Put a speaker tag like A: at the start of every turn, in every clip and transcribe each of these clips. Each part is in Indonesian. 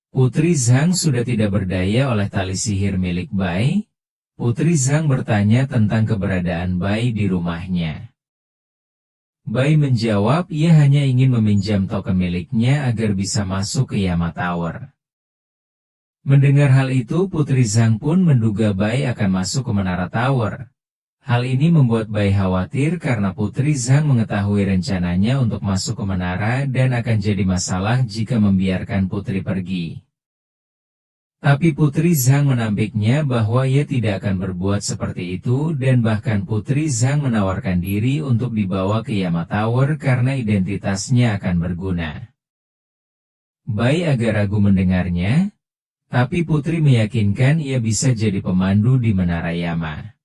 A: Putri Zhang sudah tidak berdaya oleh tali sihir milik Bai. Putri Zhang bertanya tentang keberadaan Bai di rumahnya. Bai menjawab ia hanya ingin meminjam token miliknya agar bisa masuk ke Yama Tower. Mendengar hal itu, Putri Zhang pun menduga Bai akan masuk ke Menara Tower. Hal ini membuat Bai khawatir karena Putri Zhang mengetahui rencananya untuk masuk ke menara dan akan jadi masalah jika membiarkan Putri pergi. Tapi Putri Zhang menampiknya bahwa ia tidak akan berbuat seperti itu dan bahkan Putri Zhang menawarkan diri untuk dibawa ke Yama Tower karena identitasnya akan berguna. Bai agak ragu mendengarnya, tapi Putri meyakinkan ia bisa jadi pemandu di Menara Yama.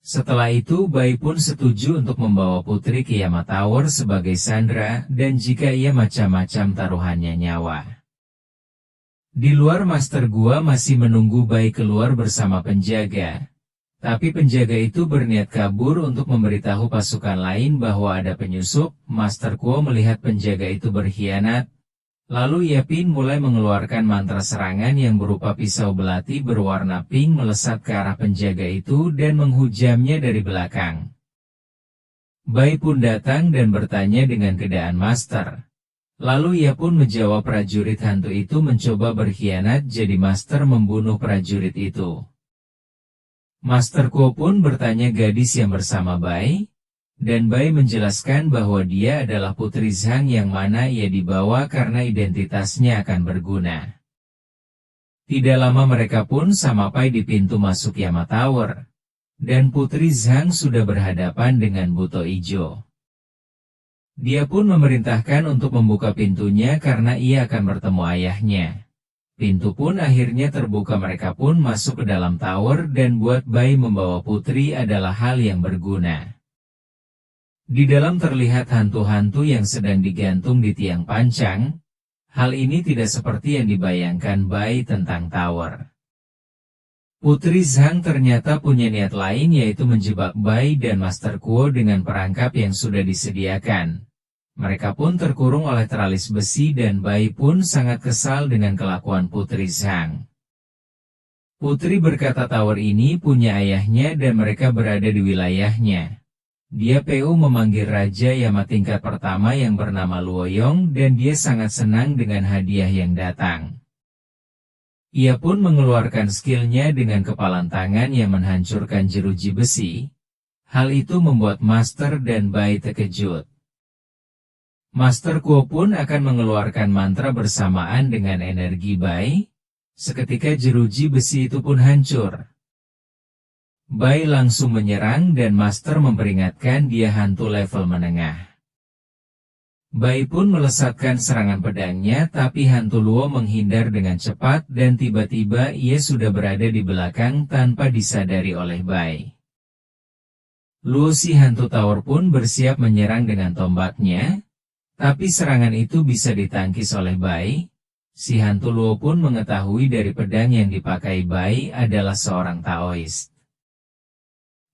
A: Setelah itu Bai pun setuju untuk membawa Putri ke Yama Tower sebagai sandera dan jika ia macam-macam taruhannya nyawa. Di luar Master Gua masih menunggu Bai keluar bersama penjaga. Tapi penjaga itu berniat kabur untuk memberitahu pasukan lain bahwa ada penyusup. Master Gua melihat penjaga itu berkhianat. Lalu Yapin mulai mengeluarkan mantra serangan yang berupa pisau belati berwarna pink melesat ke arah penjaga itu dan menghujamnya dari belakang. Bai pun datang dan bertanya dengan kedaan Master. Lalu ia pun menjawab prajurit hantu itu mencoba berkhianat jadi Master membunuh prajurit itu. Master Kuo pun bertanya gadis yang bersama Bai. Dan Bai menjelaskan bahwa dia adalah Putri Zhang yang mana ia dibawa karena identitasnya akan berguna. Tidak lama mereka pun sampai di pintu masuk Yama Tower. Dan Putri Zhang sudah berhadapan dengan Buto Ijo. Dia pun memerintahkan untuk membuka pintunya karena ia akan bertemu ayahnya. Pintu pun akhirnya terbuka mereka pun masuk ke dalam tower dan buat Bai membawa Putri adalah hal yang berguna. Di dalam terlihat hantu-hantu yang sedang digantung di tiang pancang. Hal ini tidak seperti yang dibayangkan Bai tentang tower. Putri Zhang ternyata punya niat lain yaitu menjebak Bai dan Master Kuo dengan perangkap yang sudah disediakan. Mereka pun terkurung oleh teralis besi dan Bai pun sangat kesal dengan kelakuan Putri Zhang. Putri berkata tower ini punya ayahnya dan mereka berada di wilayahnya. Dia PU memanggil Raja Yama tingkat pertama yang bernama Luoyong dan dia sangat senang dengan hadiah yang datang. Ia pun mengeluarkan skillnya dengan kepalan tangan yang menghancurkan jeruji besi. Hal itu membuat Master dan Bai terkejut. Master Kuo pun akan mengeluarkan mantra bersamaan dengan energi Bai. Seketika jeruji besi itu pun hancur. Bai langsung menyerang dan Master memperingatkan dia hantu level menengah. Bai pun melesatkan serangan pedangnya tapi hantu Luo menghindar dengan cepat dan tiba-tiba ia sudah berada di belakang tanpa disadari oleh Bai. Luo si hantu tower pun bersiap menyerang dengan tombaknya, tapi serangan itu bisa ditangkis oleh Bai. Si hantu Luo pun mengetahui dari pedang yang dipakai Bai adalah seorang Taoist.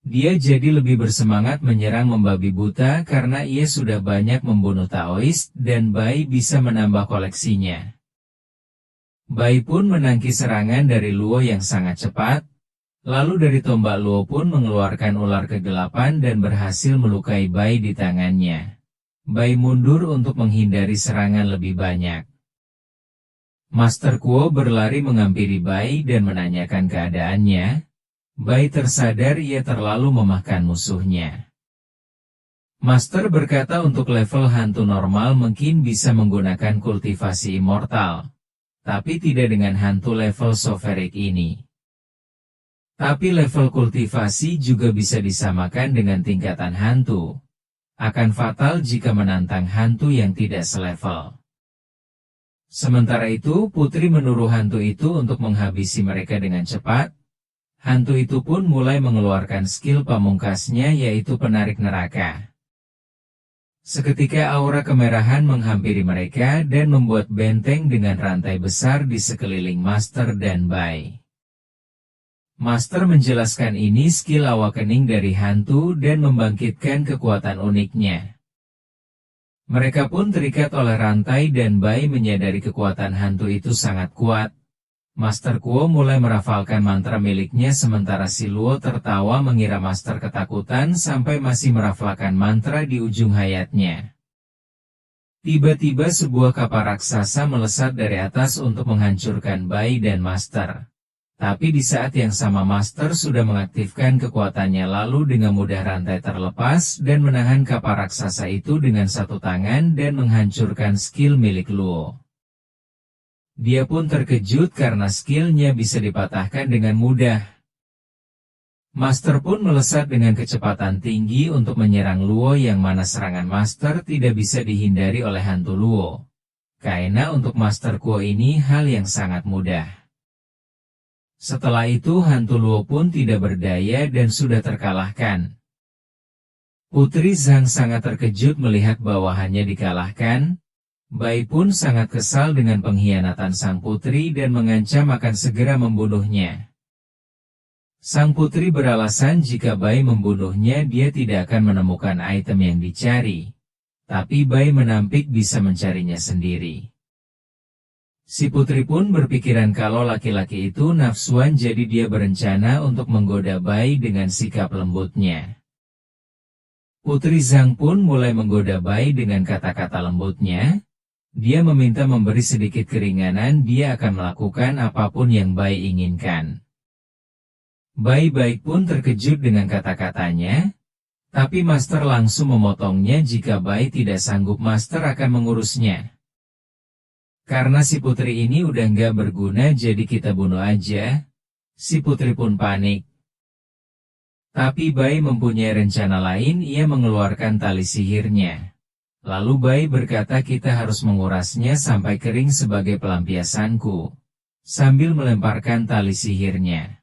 A: Dia jadi lebih bersemangat menyerang membabi buta karena ia sudah banyak membunuh Taoist dan Bai bisa menambah koleksinya. Bai pun menangkis serangan dari Luo yang sangat cepat, lalu dari tombak Luo pun mengeluarkan ular kegelapan dan berhasil melukai Bai di tangannya. Bai mundur untuk menghindari serangan lebih banyak. Master Kuo berlari menghampiri Bai dan menanyakan keadaannya. Bai tersadar ia terlalu memakan musuhnya. Master berkata untuk level hantu normal mungkin bisa menggunakan kultivasi immortal. Tapi tidak dengan hantu level sovereign ini. Tapi level kultivasi juga bisa disamakan dengan tingkatan hantu. Akan fatal jika menantang hantu yang tidak selevel. Sementara itu Putri menyuruh hantu itu untuk menghabisi mereka dengan cepat. Hantu itu pun mulai mengeluarkan skill pamungkasnya yaitu penarik neraka. Seketika aura kemerahan menghampiri mereka dan membuat benteng dengan rantai besar di sekeliling Master dan Bai. Master menjelaskan ini skill awakening dari hantu dan membangkitkan kekuatan uniknya. Mereka pun terikat oleh rantai dan Bai menyadari kekuatan hantu itu sangat kuat. Master Kuo mulai merafalkan mantra miliknya sementara si Luo tertawa mengira Master ketakutan sampai masih merafalkan mantra di ujung hayatnya. Tiba-tiba sebuah kapal raksasa melesat dari atas untuk menghancurkan Bai dan Master. Tapi di saat yang sama Master sudah mengaktifkan kekuatannya lalu dengan mudah rantai terlepas dan menahan kapal raksasa itu dengan satu tangan dan menghancurkan skill milik Luo. Dia pun terkejut karena skillnya bisa dipatahkan dengan mudah. Master pun melesat dengan kecepatan tinggi untuk menyerang Luo yang mana serangan Master tidak bisa dihindari oleh hantu Luo. Karena untuk Master Kuo ini hal yang sangat mudah. Setelah itu hantu Luo pun tidak berdaya dan sudah terkalahkan. Putri Zhang sangat terkejut melihat bawahannya dikalahkan. Bai pun sangat kesal dengan pengkhianatan sang putri dan mengancam akan segera membunuhnya. Sang putri beralasan jika Bai membunuhnya dia tidak akan menemukan item yang dicari. Tapi Bai menampik bisa mencarinya sendiri. Si putri pun berpikiran kalau laki-laki itu nafsuan jadi dia berencana untuk menggoda Bai dengan sikap lembutnya. Putri Zhang pun mulai menggoda Bai dengan kata-kata lembutnya. Dia meminta memberi sedikit keringanan dia akan melakukan apapun yang Bai inginkan. Bai baik pun terkejut dengan kata-katanya. Tapi Master langsung memotongnya jika Bai tidak sanggup Master akan mengurusnya. Karena si putri ini udah nggak berguna jadi kita bunuh aja. Si putri pun panik. Tapi Bai mempunyai rencana lain ia mengeluarkan tali sihirnya. Lalu Bai berkata kita harus mengurasnya sampai kering sebagai pelampiasanku. Sambil melemparkan tali sihirnya.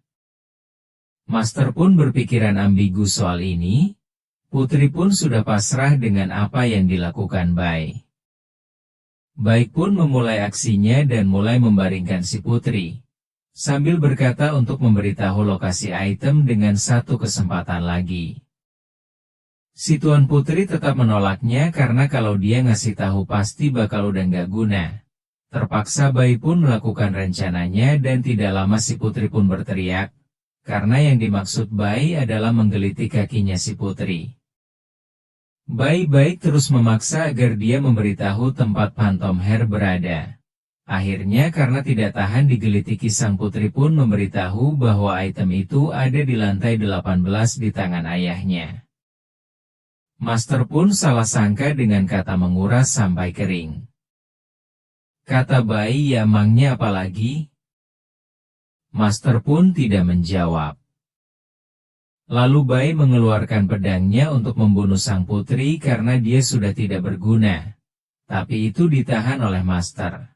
A: Master pun berpikiran ambigu soal ini. Putri pun sudah pasrah dengan apa yang dilakukan Bai. Bai pun memulai aksinya dan mulai membaringkan si putri. Sambil berkata untuk memberitahu lokasi item dengan satu kesempatan lagi. Si Tuan Putri tetap menolaknya karena kalau dia ngasih tahu pasti bakal udah nggak guna. Terpaksa Bai pun melakukan rencananya dan tidak lama si putri pun berteriak. Karena yang dimaksud Bai adalah menggeliti kakinya si putri. Bai baik terus memaksa agar dia memberitahu tempat Phantom Hair berada. Akhirnya karena tidak tahan digelitiki sang putri pun memberitahu bahwa item itu ada di lantai 18 di tangan ayahnya. Master pun salah sangka dengan kata menguras sampai kering. Kata Bai ya emangnya apalagi? Master pun tidak menjawab. Lalu Bai mengeluarkan pedangnya untuk membunuh sang putri karena dia sudah tidak berguna. Tapi itu ditahan oleh Master.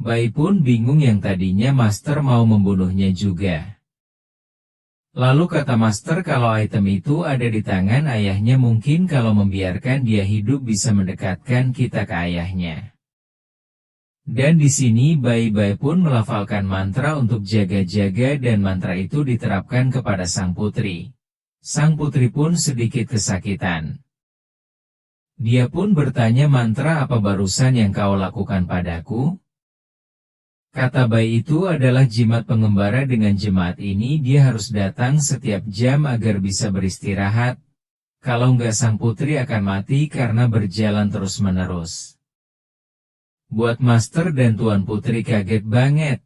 A: Bai pun bingung yang tadinya Master mau membunuhnya juga. Lalu kata Master kalau item itu ada di tangan ayahnya mungkin kalau membiarkan dia hidup bisa mendekatkan kita ke ayahnya. Dan di sini Bai pun melafalkan mantra untuk jaga-jaga dan mantra itu diterapkan kepada sang putri. Sang putri pun sedikit kesakitan. Dia pun bertanya mantra apa barusan yang kau lakukan padaku? Kata Bai itu adalah jimat pengembara dengan jemaat ini dia harus datang setiap jam agar bisa beristirahat. Kalau nggak sang putri akan mati karena berjalan terus-menerus. Buat Master dan Tuan Putri kaget banget.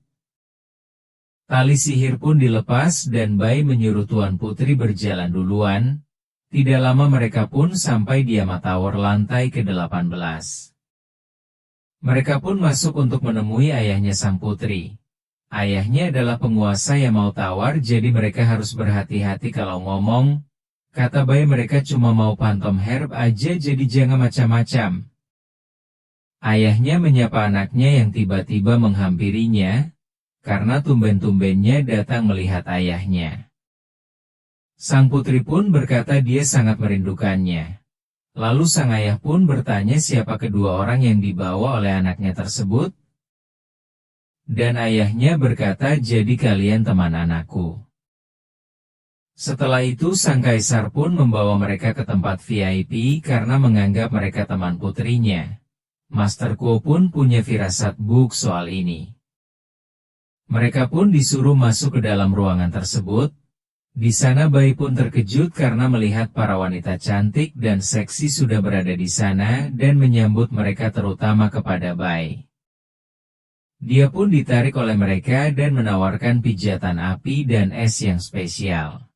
A: Tali sihir pun dilepas dan Bai menyuruh Tuan Putri berjalan duluan. Tidak lama mereka pun sampai di Yama Tower lantai ke-18. Mereka pun masuk untuk menemui ayahnya sang putri. Ayahnya adalah penguasa Yama Tower jadi mereka harus berhati-hati kalau ngomong. Kata Bai mereka cuma mau Phantom Herb aja jadi jangan macam-macam. Ayahnya menyapa anaknya yang tiba-tiba menghampirinya, karena tumben-tumbennya datang melihat ayahnya. Sang putri pun berkata dia sangat merindukannya. Lalu sang ayah pun bertanya siapa kedua orang yang dibawa oleh anaknya tersebut. Dan ayahnya berkata jadi kalian teman anakku. Setelah itu sang kaisar pun membawa mereka ke tempat VIP karena menganggap mereka teman putrinya. Master Kuo pun punya firasat buruk soal ini. Mereka pun disuruh masuk ke dalam ruangan tersebut. Di sana Bai pun terkejut karena melihat para wanita cantik dan seksi sudah berada di sana dan menyambut mereka terutama kepada Bai. Dia pun ditarik oleh mereka dan menawarkan pijatan api dan es yang spesial.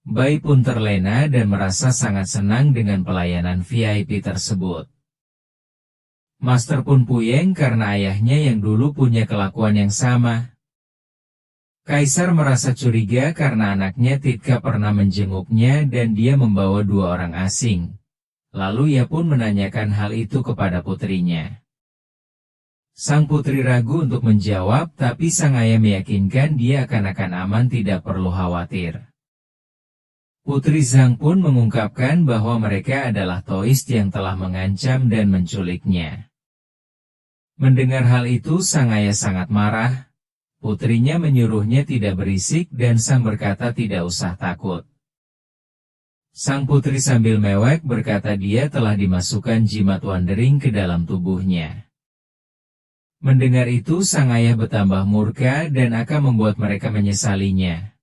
A: Bai pun terlena dan merasa sangat senang dengan pelayanan VIP tersebut. Master pun puyeng karena ayahnya yang dulu punya kelakuan yang sama. Kaisar merasa curiga karena anaknya Titka pernah menjenguknya dan dia membawa 2 orang asing. Lalu ia pun menanyakan hal itu kepada putrinya. Sang putri ragu untuk menjawab, tapi sang ayah meyakinkan dia akan aman, tidak perlu khawatir. Putri Zhang pun mengungkapkan bahwa mereka adalah Taoist yang telah mengancam dan menculiknya. Mendengar hal itu sang ayah sangat marah. Putrinya menyuruhnya tidak berisik dan sang berkata tidak usah takut. Sang putri sambil mewek berkata dia telah dimasukkan jimat wandering ke dalam tubuhnya. Mendengar itu sang ayah bertambah murka dan akan membuat mereka menyesalinya.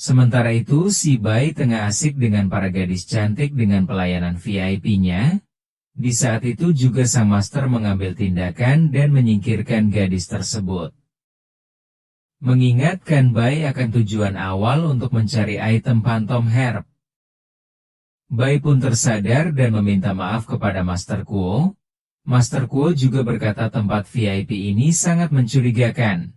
A: Sementara itu si Bai tengah asik dengan para gadis cantik dengan pelayanan VIP-nya. Di saat itu juga sang master mengambil tindakan dan menyingkirkan gadis tersebut. Mengingatkan Bai akan tujuan awal untuk mencari item Phantom Herb. Bai pun tersadar dan meminta maaf kepada Master Kuo. Master Kuo juga berkata tempat VIP ini sangat mencurigakan.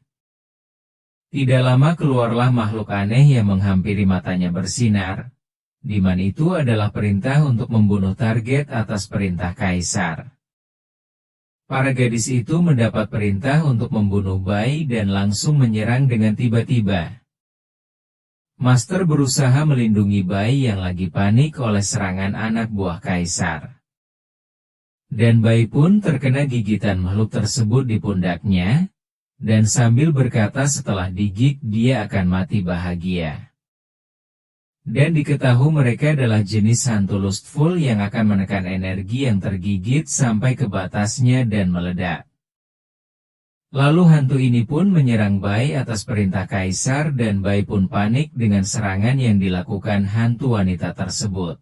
A: Tidak lama keluarlah makhluk aneh yang menghampiri matanya bersinar. Di mana itu adalah perintah untuk membunuh target atas perintah kaisar. Para gadis itu mendapat perintah untuk membunuh Bai dan langsung menyerang dengan tiba-tiba. Master berusaha melindungi Bai yang lagi panik oleh serangan anak buah kaisar. Dan Bai pun terkena gigitan makhluk tersebut di pundaknya. Dan sambil berkata setelah digigit dia akan mati bahagia. Dan diketahui mereka adalah jenis hantu lustful yang akan menekan energi yang tergigit sampai ke batasnya dan meledak. Lalu hantu ini pun menyerang Bai atas perintah kaisar dan Bai pun panik dengan serangan yang dilakukan hantu wanita tersebut.